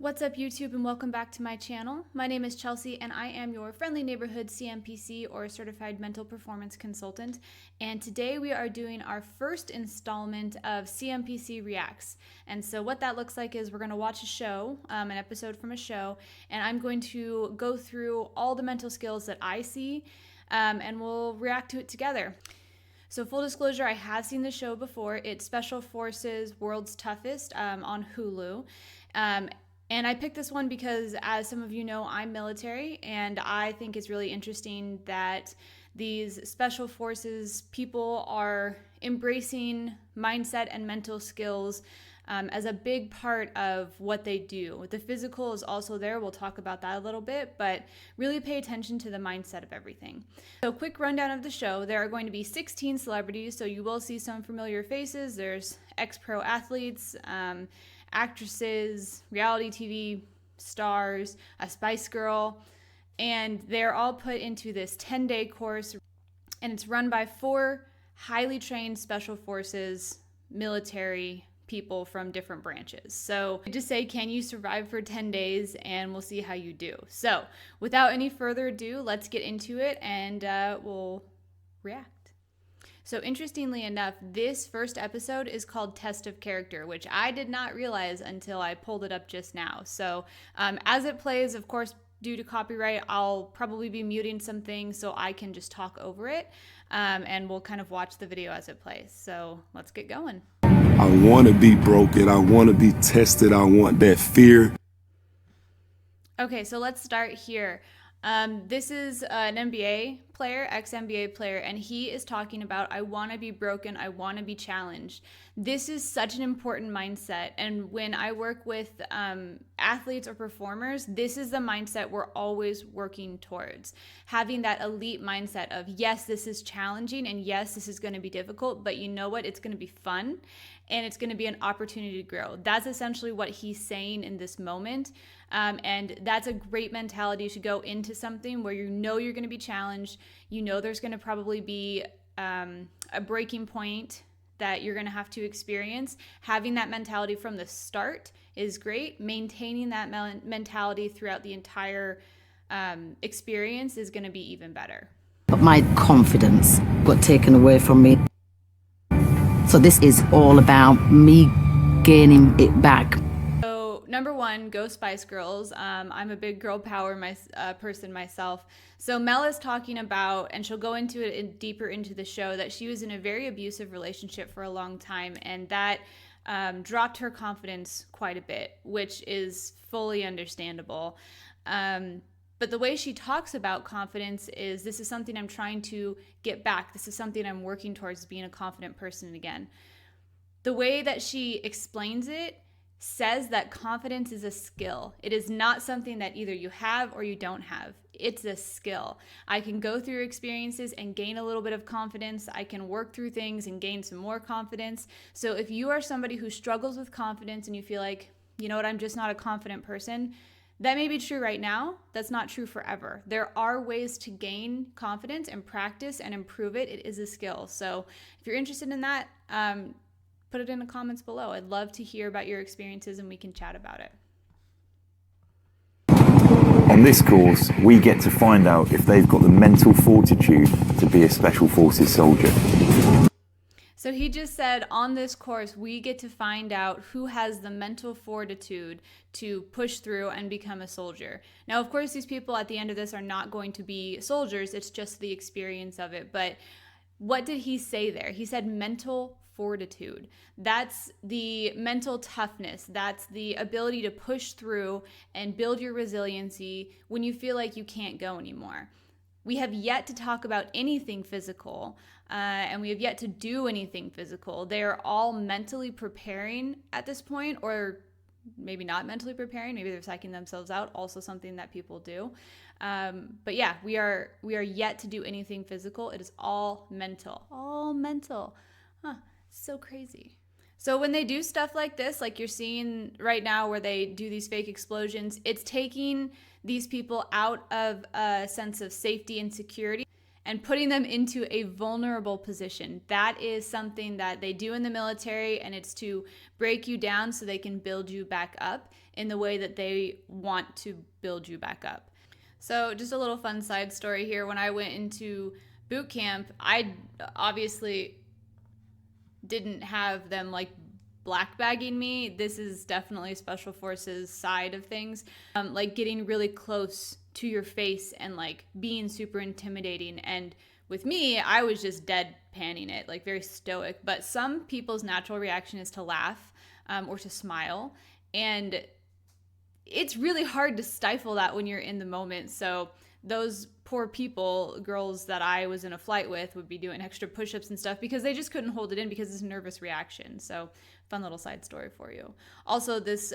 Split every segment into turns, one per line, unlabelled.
What's up YouTube and welcome back to my channel. My name is Chelsea and I am your friendly neighborhood CMPC or Certified Mental Performance Consultant, and today we are doing our first installment of CMPC Reacts. And so what that looks like is we're going to watch a show, an episode from a show, and I'm going to go through all the mental skills that I see and we'll react to it together. So full disclosure, I have seen the show before. It's Special Forces World's Toughest on Hulu. And I picked this one because, as some of you know, I'm military, and I think it's really interesting that these special forces people are embracing mindset and mental skills as a big part of what they do. The physical is also there. We'll talk about that a little bit, but really pay attention to the mindset of everything. So quick rundown of the show. There are going to be 16 celebrities, so you will see some familiar faces. There's ex-pro athletes, actresses, reality TV stars, a Spice Girl, and they're all put into this 10-day course, and it's run by 4 highly trained special forces military people from different branches. So just say, can you survive for 10 days? And we'll see how you do. So without any further ado, let's get into it and we'll react. So interestingly enough, this first episode is called Test of Character, which I did not realize until I pulled it up just now. So as it plays, of course, due to copyright, I'll probably be muting some things so I can just talk over it, and we'll kind of watch the video as it plays. So let's get going.
I want to be broken. I want to be tested. I want that fear.
Okay, so let's start here. This is an NBA player, ex-NBA player, and he is talking about, I want to be broken, I want to be challenged. This is such an important mindset, and when I work with athletes or performers, this is the mindset we're always working towards. Having that elite mindset of, yes, this is challenging, and yes, this is going to be difficult, but you know what? It's going to be fun, and it's going to be an opportunity to grow. That's essentially what he's saying in this moment. And that's a great mentality to go into something where you know you're going to be challenged. You know there's going to probably be a breaking point that you're going to have to experience. Having that mentality from the start is great. Maintaining that mentality throughout the entire experience is going to be even better.
But my confidence got taken away from me. So this is all about me gaining it back.
Number one, go Spice Girls. I'm a big girl power person myself. So Mel is talking about, and she'll go into it deeper into the show, that she was in a very abusive relationship for a long time, and that dropped her confidence quite a bit, which is fully understandable. But the way she talks about confidence is, this is something I'm trying to get back. This is something I'm working towards, being a confident person again. The way that she explains it says that confidence is a skill. It is not something that either you have or you don't have. It's a skill. I can go through experiences and gain a little bit of confidence. I can work through things and gain some more confidence. So if you are somebody who struggles with confidence and you feel like, you know what, I'm just not a confident person, that may be true right now. That's not true forever. There are ways to gain confidence and practice and improve it. It is a skill. So if you're interested in that, put it in the comments below. I'd love to hear about your experiences and we can chat about it.
On this course, we get to find out if they've got the mental fortitude to be a Special Forces soldier.
So he just said, on this course, we get to find out who has the mental fortitude to push through and become a soldier. Now, of course, these people at the end of this are not going to be soldiers. It's just the experience of it. But what did he say there? He said mental fortitude. That's the mental toughness. That's the ability to push through and build your resiliency when you feel like you can't go anymore. We have yet to talk about anything physical, and we have yet to do anything physical. They are all mentally preparing at this point, or maybe not mentally preparing. Maybe they're psyching themselves out. Also something that people do. But yeah, we are yet to do anything physical. It is all mental. All mental. Huh. So crazy. So when they do stuff like this, like you're seeing right now where they do these fake explosions, it's taking these people out of a sense of safety and security and putting them into a vulnerable position. That is something that they do in the military, and it's to break you down so they can build you back up in the way that they want to build you back up. So just a little fun side story here. When I went into boot camp, I obviously didn't have them like black bagging me. This is definitely Special Forces side of things. Like getting really close to your face and like being super intimidating. And with me, I was just deadpanning it, like very stoic. But some people's natural reaction is to laugh or to smile. And it's really hard to stifle that when you're in the moment. So those poor people, girls that I was in a flight with, would be doing extra push-ups and stuff because they just couldn't hold it in because it's a nervous reaction. So fun little side story for you. Also, this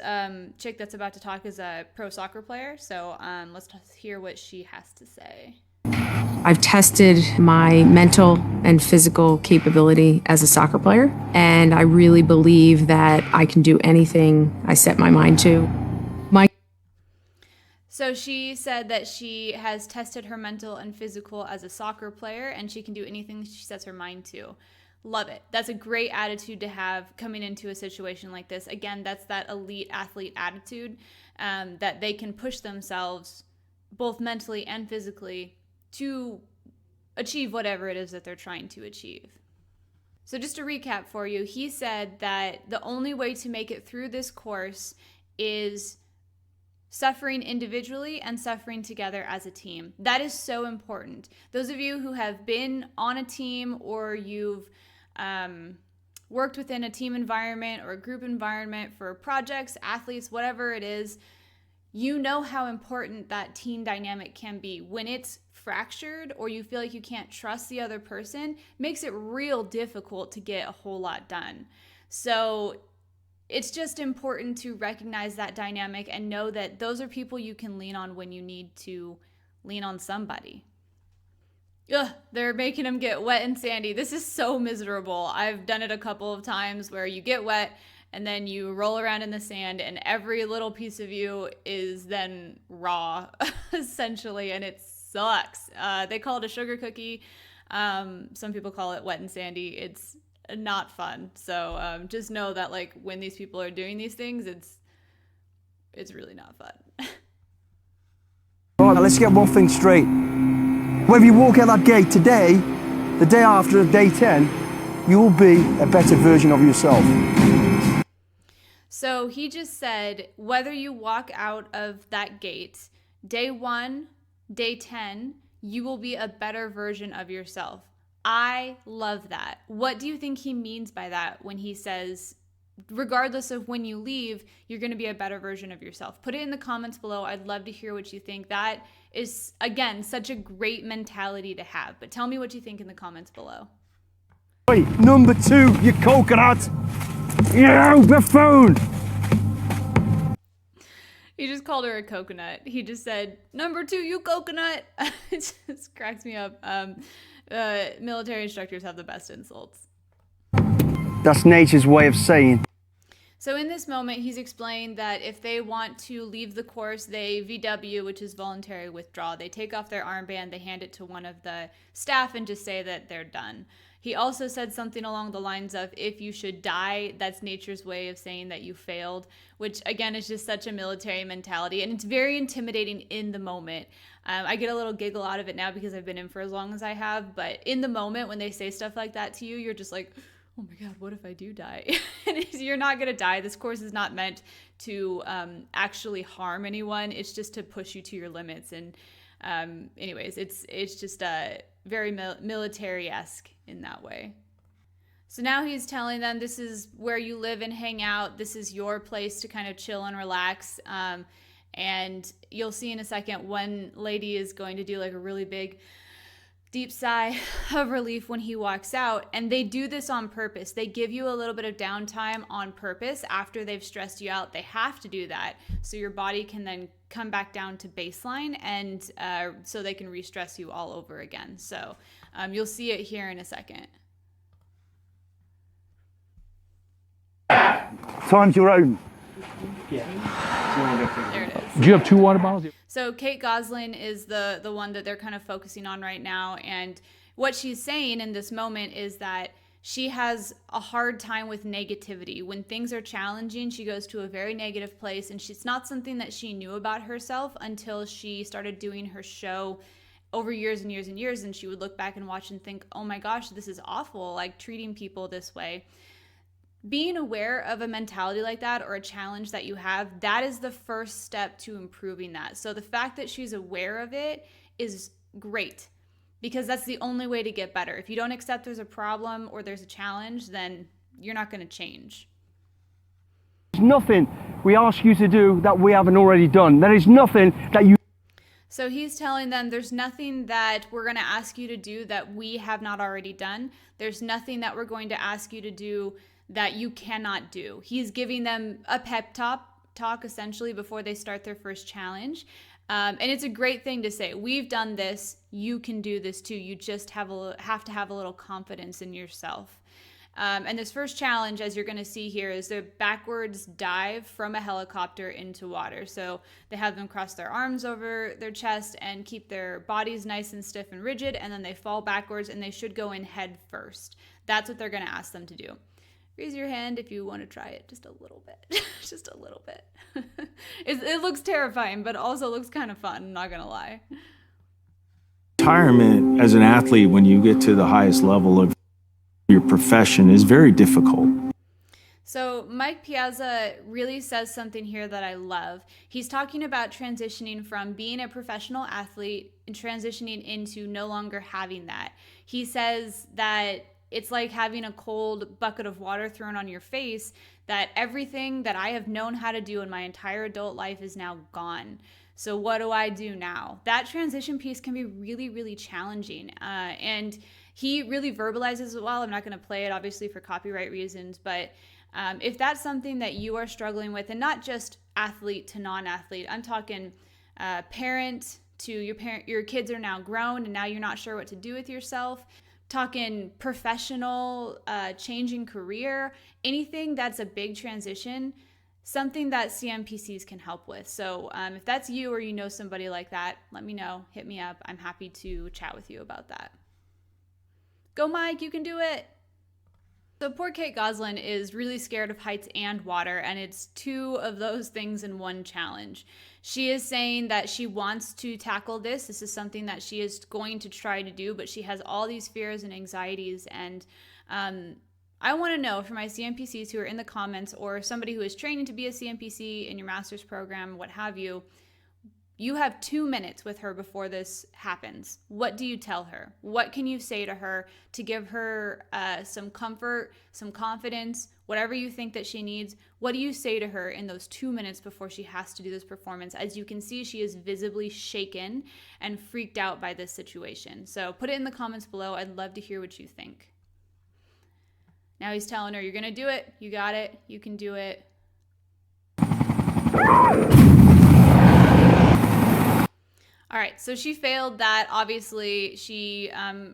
chick that's about to talk is a pro soccer player. So let's hear what she has to say.
I've tested my mental and physical capability as a soccer player, and I really believe that I can do anything I set my mind to.
So she said that she has tested her mental and physical as a soccer player, and she can do anything she sets her mind to. Love it. That's a great attitude to have coming into a situation like this. Again, that's that elite athlete attitude, that they can push themselves both mentally and physically to achieve whatever it is that they're trying to achieve. So just to recap for you, he said that the only way to make it through this course is suffering individually and suffering together as a team. That is so important. Those of you who have been on a team or you've worked within a team environment or a group environment for projects, athletes, whatever it is, you know how important that team dynamic can be. When it's fractured or you feel like you can't trust the other person, makes it real difficult to get a whole lot done. So it's just important to recognize that dynamic and know that those are people you can lean on when you need to lean on somebody. Ugh, they're making them get wet and sandy. This is so miserable. I've done it a couple of times where you get wet and then you roll around in the sand and every little piece of you is then raw, essentially, and it sucks. They call it a sugar cookie. Some people call it wet and sandy. It's not fun. So just know that like when these people are doing these things, it's really not fun.
Right, now let's get one thing straight. Whether you walk out that gate today, the day after, day 10, you will be a better version of yourself.
So he just said, whether you walk out of that gate, day 1, day 10, you will be a better version of yourself. I love that. What do you think he means by that when he says, regardless of when you leave, you're going to be a better version of yourself? Put it in the comments below. I'd love to hear what you think. That is, again, such a great mentality to have. But tell me what you think in the comments below.
Wait, number 2, you coconut. You buffoon.
He just called her a coconut. He just said, number 2, you coconut. It just cracks me up. Military instructors have the best insults.
That's nature's way of saying.
So in this moment, he's explained that if they want to leave the course, they VW, which is voluntary withdrawal. They take off their armband, they hand it to one of the staff and just say that they're done. He also said something along the lines of, if you should die, that's nature's way of saying that you failed, which again is just such a military mentality. And it's very intimidating in the moment. I get a little giggle out of it now because I've been in for as long as I have. But in the moment when they say stuff like that to you, you're just like, oh my God, what if I do die? And you're not going to die. This course is not meant to actually harm anyone. It's just to push you to your limits. And anyways, it's just very military-esque in that way. So now he's telling them this is where you live and hang out. This is your place to kind of chill and relax. And you'll see in a second, one lady is going to do like a really big deep sigh of relief when he walks out. And they do this on purpose. They give you a little bit of downtime on purpose after they've stressed you out. They have to do that so your body can then come back down to baseline, and so they can re-stress you all over again. So you'll see it here in a second.
Time's your own.
There it is.
Do you have 2 water bottles?
So Kate Goslin is the one that they're kind of focusing on right now. And what she's saying in this moment is that she has a hard time with negativity. When things are challenging, she goes to a very negative place, and it's not something that she knew about herself until she started doing her show over years and years and years. And she would look back and watch and think, oh my gosh, this is awful, like treating people this way. Being aware of a mentality like that or a challenge that you have, that is the first step to improving that. So the fact that she's aware of it is great, because that's the only way to get better. If you don't accept there's a problem or there's a challenge, then you're not going to change.
There's nothing we ask you to do that we haven't already done. There is nothing that you...
So he's telling them there's nothing that we're going to ask you to do that we have not already done. There's nothing that we're going to ask you to do that you cannot do. He's giving them a pep talk essentially before they start their first challenge. And it's a great thing to say. We've done this. You can do this too. You just have to have a little confidence in yourself. And this first challenge, as you're going to see here, is the backwards dive from a helicopter into water. So they have them cross their arms over their chest and keep their bodies nice and stiff and rigid. And then they fall backwards, and they should go in head first. That's what they're going to ask them to do. Raise your hand if you want to try it just a little bit. Just a little bit. It looks terrifying, but also looks kind of fun, I'm not going to lie.
Retirement as an athlete, when you get to the highest level of your profession, is very difficult.
So Mike Piazza really says something here that I love. He's talking about transitioning from being a professional athlete and transitioning into no longer having that. He says that it's like having a cold bucket of water thrown on your face, that everything that I have known how to do in my entire adult life is now gone. So what do I do now? That transition piece can be really, really challenging. And he really verbalizes it well. I'm not going to play it, obviously, for copyright reasons. But if that's something that you are struggling with, and not just athlete to non-athlete, I'm talking parent to your kids are now grown and now you're not sure what to do with yourself. Talking professional, changing career, anything that's a big transition, something that CMPCs can help with. So if that's you or you know somebody like that, let me know, hit me up. I'm happy to chat with you about that. Go Mike, you can do it. So poor Kate Goslin is really scared of heights and water, and it's 2 of those things in one challenge. She is saying that she wants to tackle this. This is something that she is going to try to do, but she has all these fears and anxieties. And I want to know from my CMPCs who are in the comments, or somebody who is training to be a CMPC in your master's program, what have you, you have 2 minutes with her before this happens. What do you tell her? What can you say to her to give her some comfort, some confidence, whatever you think that she needs? What do you say to her in those 2 minutes before she has to do this performance? As you can see, she is visibly shaken and freaked out by this situation. So put it in the comments below. I'd love to hear what you think. Now he's telling her, you're going to do it. You got it. You can do it. All right, so she failed that. Obviously,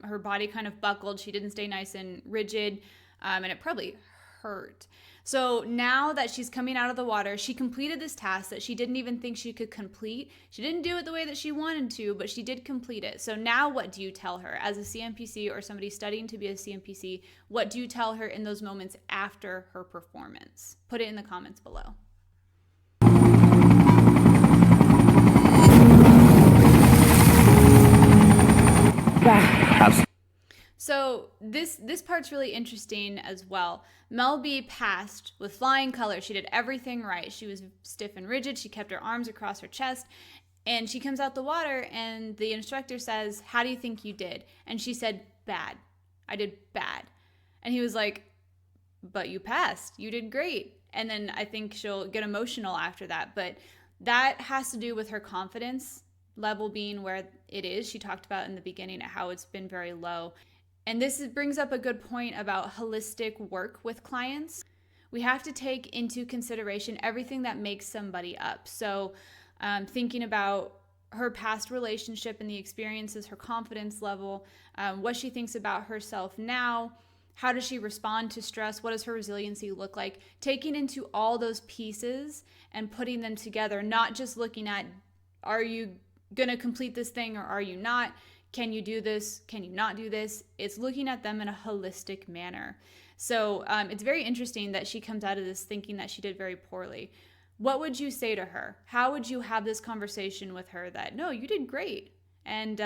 her body kind of buckled. She didn't stay nice and rigid, and it probably hurt. So now that she's coming out of the water, she completed this task that she didn't even think she could complete. She didn't do it the way that she wanted to, but she did complete it. So now what do you tell her as a CMPC or somebody studying to be a CMPC? What do you tell her in those moments after her performance? Put it in the comments below. So this part's really interesting as well. Mel B passed with flying colors. She did everything right. She was stiff and rigid. She kept her arms across her chest. And she comes out the water and the instructor says, "How do you think you did?" And she said, "Bad. I did bad." And he was like, "But you passed. You did great." And then I think she'll get emotional after that. But that has to do with her confidence level being where it is. She talked about in the beginning how it's been very low. And this brings up a good point about holistic work with clients. We have to take into consideration everything that makes somebody up. So thinking about her past relationship and the experiences, her confidence level, what she thinks about herself now, How does she respond to stress? What does her resiliency look like? Taking into all those pieces and putting them together, not just looking at, are you going to complete this thing or are you not? Can you do this? Can you not do this? It's looking at them in a holistic manner. So it's very interesting that she comes out of this thinking that she did very poorly. What would you say to her? How would you have this conversation with her that, no, you did great, and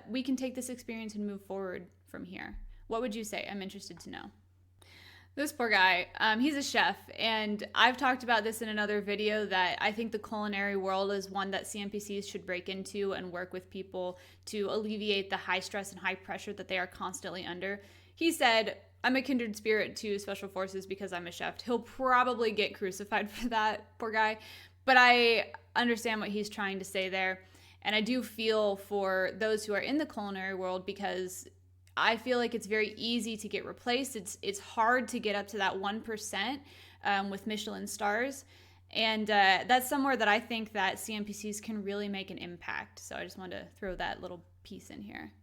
we can take this experience and move forward from here? What would you say? I'm interested to know. This poor guy, he's a chef, and I've talked about this in another video that I think the culinary world is one that CMPCs should break into and work with people to alleviate the high stress and high pressure that they are constantly under. He said, I'm a kindred spirit to Special Forces because I'm a chef. He'll probably get crucified for that, poor guy, but I understand what he's trying to say there, and I do feel for those who are in the culinary world because I feel like it's very easy to get replaced. It's hard to get up to that 1% with Michelin stars. And that's somewhere that I think that CMPCs can really make an impact. So I just wanted to throw that little piece in here.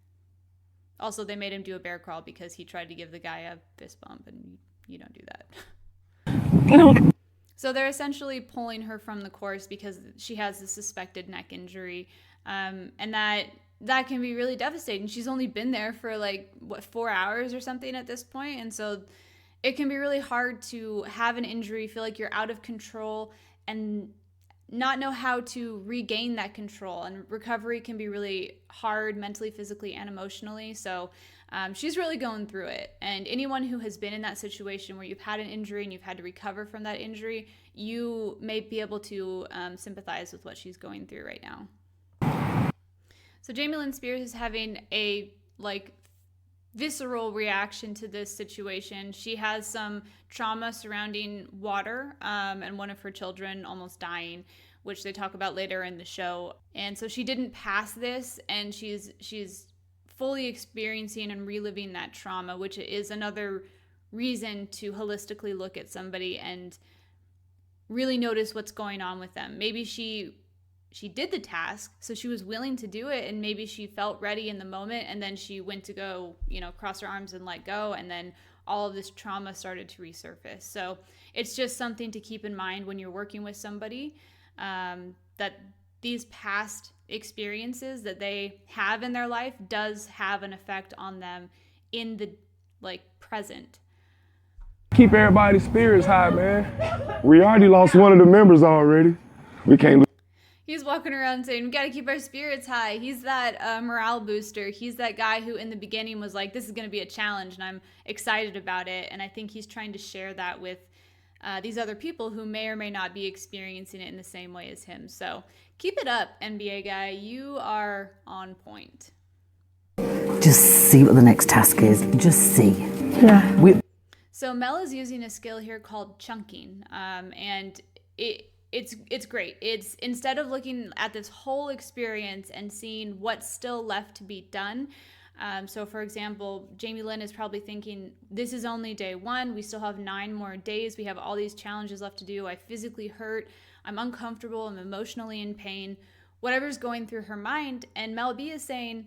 Also, they made him do a bear crawl because he tried to give the guy a fist bump, and you don't do that. So they're essentially pulling her from the course because she has a suspected neck injury. And that can be really devastating. She's only been there for 4 hours or something at this point. And so it can be really hard to have an injury, feel like you're out of control, and not know how to regain that control. And recovery can be really hard mentally, physically, and emotionally. So she's really going through it. And anyone who has been in that situation where you've had an injury and you've had to recover from that injury, you may be able to sympathize with what she's going through right now. So Jamie Lynn Spears is having a visceral reaction to this situation. She has some trauma surrounding water and one of her children almost dying, which they talk about later in the show. And so she didn't pass this, and she's fully experiencing and reliving that trauma, which is another reason to holistically look at somebody and really notice what's going on with them. Maybe she did the task, so she was willing to do it, and maybe she felt ready in the moment, and then she went to go, cross her arms and let go, and then all of this trauma started to resurface. So it's just something to keep in mind when you're working with somebody, that these past experiences that they have in their life does have an effect on them in the present.
Keep everybody's spirits high, man. We already lost one of the members already. We can't.
He's walking around saying, we got to keep our spirits high. He's that morale booster. He's that guy who in the beginning was like, this is going to be a challenge, and I'm excited about it. And I think he's trying to share that with these other people who may or may not be experiencing it in the same way as him. So keep it up, NBA guy. You are on point.
Just see what the next task is. Just see. Yeah.
So Mel is using a skill here called chunking, and it's great. It's instead of looking at this whole experience and seeing what's still left to be done. So for example, Jamie Lynn is probably thinking, this is only day 1. We still have 9 more days. We have all these challenges left to do. I physically hurt. I'm uncomfortable. I'm emotionally in pain. Whatever's going through her mind. And Mel B is saying,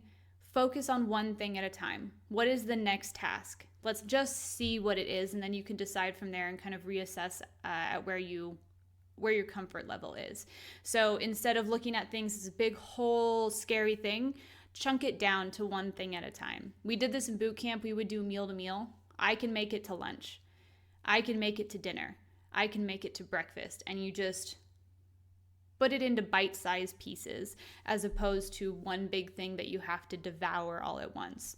focus on one thing at a time. What is the next task? Let's just see what it is, and then you can decide from there and kind of reassess at where your comfort level is. So instead of looking at things as a big whole scary thing, chunk it down to one thing at a time. We did this in boot camp. We would do meal to meal. I can make it to lunch. I can make it to dinner. I can make it to breakfast. And you just put it into bite-sized pieces as opposed to one big thing that you have to devour all at once.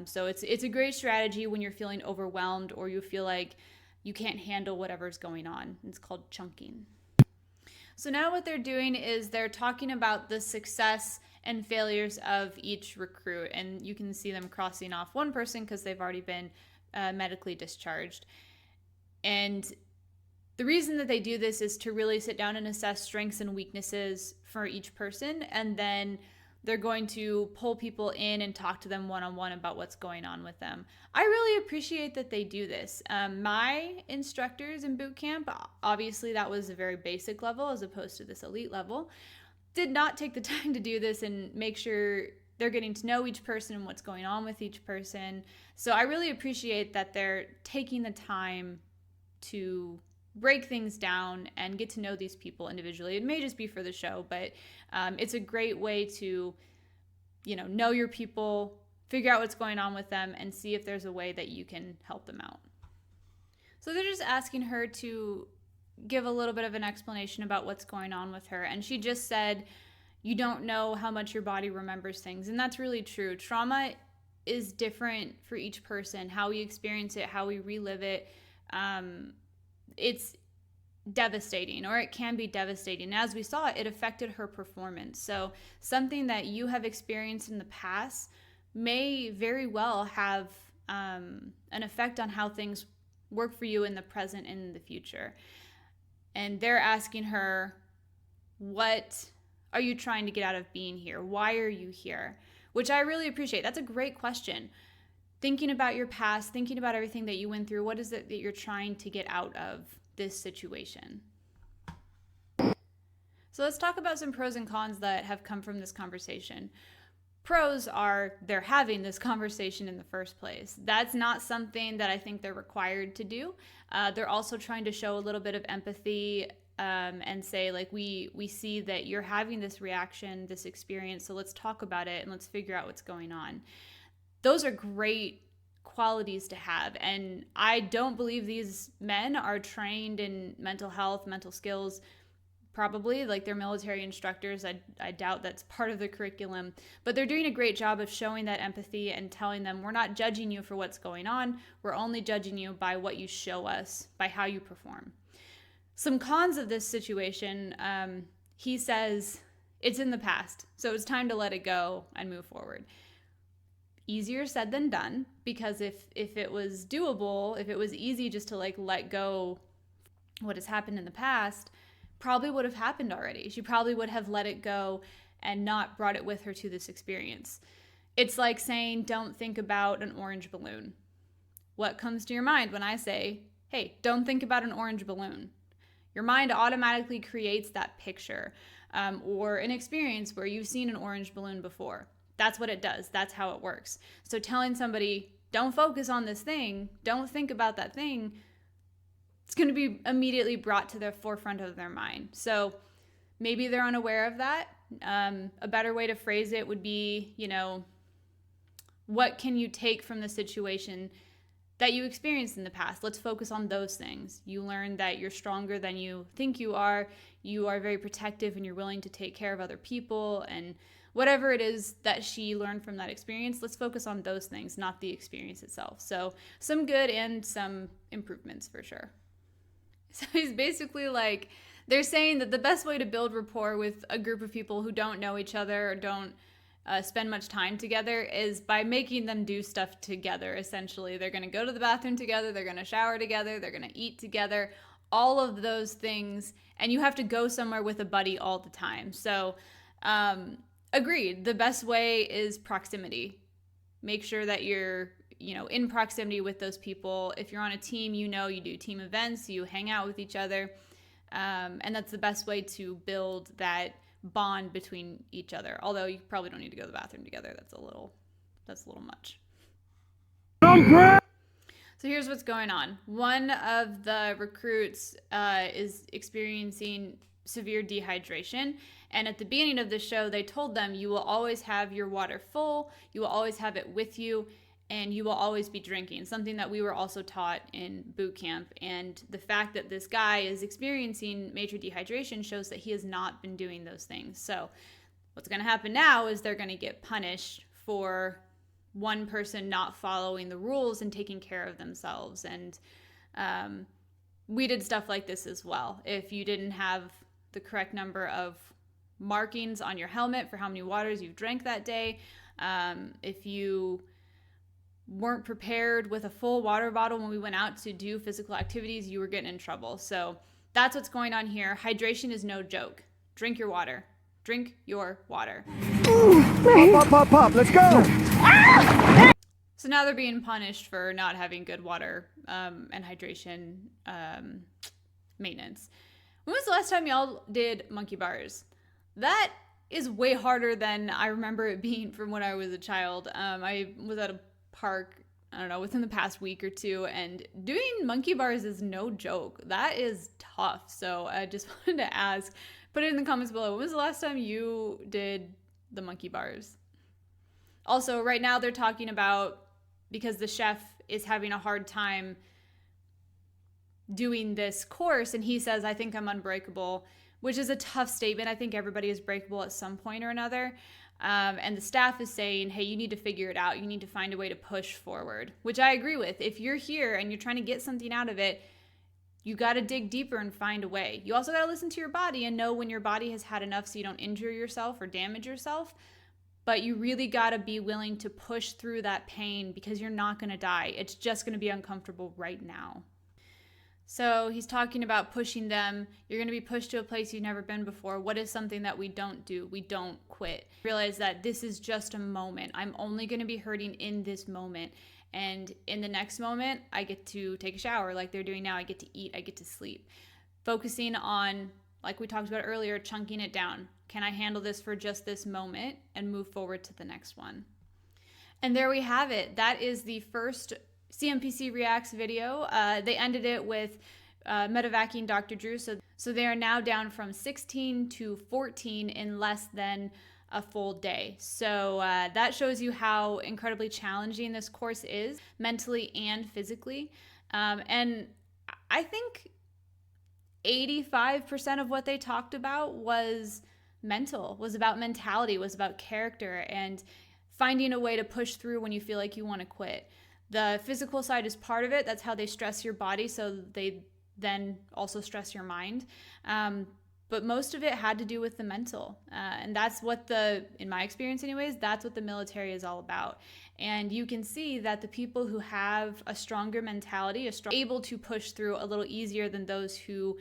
So it's a great strategy when you're feeling overwhelmed or you feel like you can't handle whatever's going on. It's called chunking. So now what they're doing is they're talking about the success and failures of each recruit. And you can see them crossing off one person because they've already been medically discharged. And the reason that they do this is to really sit down and assess strengths and weaknesses for each person. And then they're going to pull people in and talk to them one-on-one about what's going on with them. I really appreciate that they do this. My instructors in boot camp, obviously that was a very basic level as opposed to this elite level, did not take the time to do this and make sure they're getting to know each person and what's going on with each person. So I really appreciate that they're taking the time to break things down and get to know these people individually. It may just be for the show, but it's a great way to, know your people, figure out what's going on with them, and see if there's a way that you can help them out. So they're just asking her to give a little bit of an explanation about what's going on with her. And she just said, you don't know how much your body remembers things. And that's really true. Trauma is different for each person, how we experience it, how we relive it. It's devastating, or it can be devastating. As we saw, it affected her performance. So something that you have experienced in the past may very well have an effect on how things work for you in the present and in the future. And they're asking her, what are you trying to get out of being here? Why are you here? Which I really appreciate. That's a great question. Thinking about your past, thinking about everything that you went through, what is it that you're trying to get out of this situation? So let's talk about some pros and cons that have come from this conversation. Pros are they're having this conversation in the first place. That's not something that I think they're required to do. They're also trying to show a little bit of empathy and say, like, we see that you're having this reaction, this experience, so let's talk about it and let's figure out what's going on. Those are great qualities to have. And I don't believe these men are trained in mental health, mental skills. Probably, like, they're military instructors. I doubt that's part of the curriculum, but they're doing a great job of showing that empathy and telling them, we're not judging you for what's going on. We're only judging you by what you show us, by how you perform. Some cons of this situation, he says it's in the past, so it's time to let it go and move forward. Easier said than done, because if it was doable, if it was easy just to let go what has happened in the past, probably would have happened already. She probably would have let it go and not brought it with her to this experience. It's like saying, don't think about an orange balloon. What comes to your mind when I say, hey, don't think about an orange balloon? Your mind automatically creates that picture or an experience where you've seen an orange balloon before. That's what it does. That's how it works. So telling somebody, don't focus on this thing, don't think about that thing, it's going to be immediately brought to the forefront of their mind. So maybe they're unaware of that. A better way to phrase it would be, what can you take from the situation that you experienced in the past? Let's focus on those things. You learned that you're stronger than you think you are very protective, and you're willing to take care of other people, and whatever it is that she learned from that experience, let's focus on those things, not the experience itself. So some good and some improvements for sure. So he's basically like, they're saying that the best way to build rapport with a group of people who don't know each other or don't spend much time together is by making them do stuff together, essentially. They're going to go to the bathroom together, they're going to shower together, they're going to eat together, all of those things. And you have to go somewhere with a buddy all the time. So agreed, the best way is proximity. Make sure that you're in proximity with those people. If you're on a team, you do team events, you hang out with each other. And that's the best way to build that bond between each other. Although you probably don't need to go to the bathroom together. That's a little much. So here's what's going on. One of the recruits is experiencing severe dehydration. And at the beginning of the show, they told them, you will always have your water full, you will always have it with you, and you will always be drinking, something that we were also taught in boot camp. And the fact that this guy is experiencing major dehydration shows that he has not been doing those things. So what's going to happen now is they're going to get punished for one person not following the rules and taking care of themselves. And we did stuff like this as well. If you didn't have the correct number of markings on your helmet for how many waters you've drank that day, if you weren't prepared with a full water bottle when we went out to do physical activities, you were getting in trouble. So that's what's going on here. Hydration is no joke. Drink your water. Drink your water.
Pop, let's go!
So now they're being punished for not having good water and hydration maintenance. When was the last time y'all did monkey bars? That is way harder than I remember it being from when I was a child. I was at a park, I don't know, within the past week or two, and doing monkey bars is no joke. That is tough. So I just wanted to ask, put it in the comments below, when was the last time you did the monkey bars? Also, right now they're talking about, because the chef is having a hard time doing this course, and he says, I think I'm unbreakable, which is a tough statement. I think everybody is breakable at some point or another. And the staff is saying, hey, you need to figure it out. You need to find a way to push forward, which I agree with. If you're here and you're trying to get something out of it, you got to dig deeper and find a way. You also got to listen to your body and know when your body has had enough so you don't injure yourself or damage yourself. But you really got to be willing to push through that pain, because you're not going to die. It's just going to be uncomfortable right now. So he's talking about pushing them. You're going to be pushed to a place you've never been before. What is something that we don't do? We don't quit. Realize that this is just a moment. I'm only going to be hurting in this moment. And in the next moment, I get to take a shower like they're doing now. I get to eat. I get to sleep. Focusing on, like we talked about earlier, chunking it down. Can I handle this for just this moment and move forward to the next one? And there we have it. That is the first CMPC Reacts video. They ended it with medevacing Dr. Drew. So they are now down from 16 to 14 in less than a full day. So that shows you how incredibly challenging this course is, mentally and physically. And I think 85% of what they talked about was mental, was about mentality, was about character, and finding a way to push through when you feel like you want to quit. The physical side is part of it. That's how they stress your body, so they then also stress your mind. But most of it had to do with the mental. And that's what in my experience anyways, that's what the military is all about. And you can see that the people who have a stronger mentality, able to push through a little easier than those who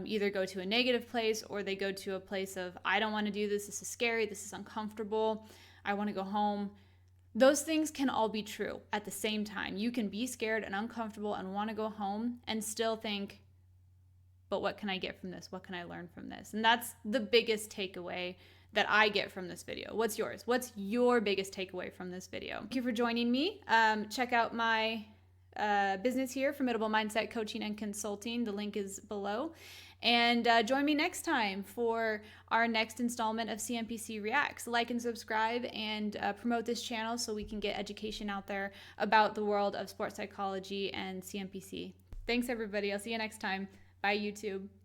either go to a negative place, or they go to a place of, I don't want to do this, this is scary, this is uncomfortable, I want to go home. Those things can all be true at the same time. You can be scared and uncomfortable and want to go home and still think, but what can I get from this? What can I learn from this? And that's the biggest takeaway that I get from this video. What's yours? What's your biggest takeaway from this video? Thank you for joining me. Check out my business here, Formidable Mindset Coaching and Consulting. The link is below. And join me next time for our next installment of CMPC Reacts. Like and subscribe, and promote this channel so we can get education out there about the world of sports psychology and CMPC. Thanks, everybody. I'll see you next time. Bye, YouTube.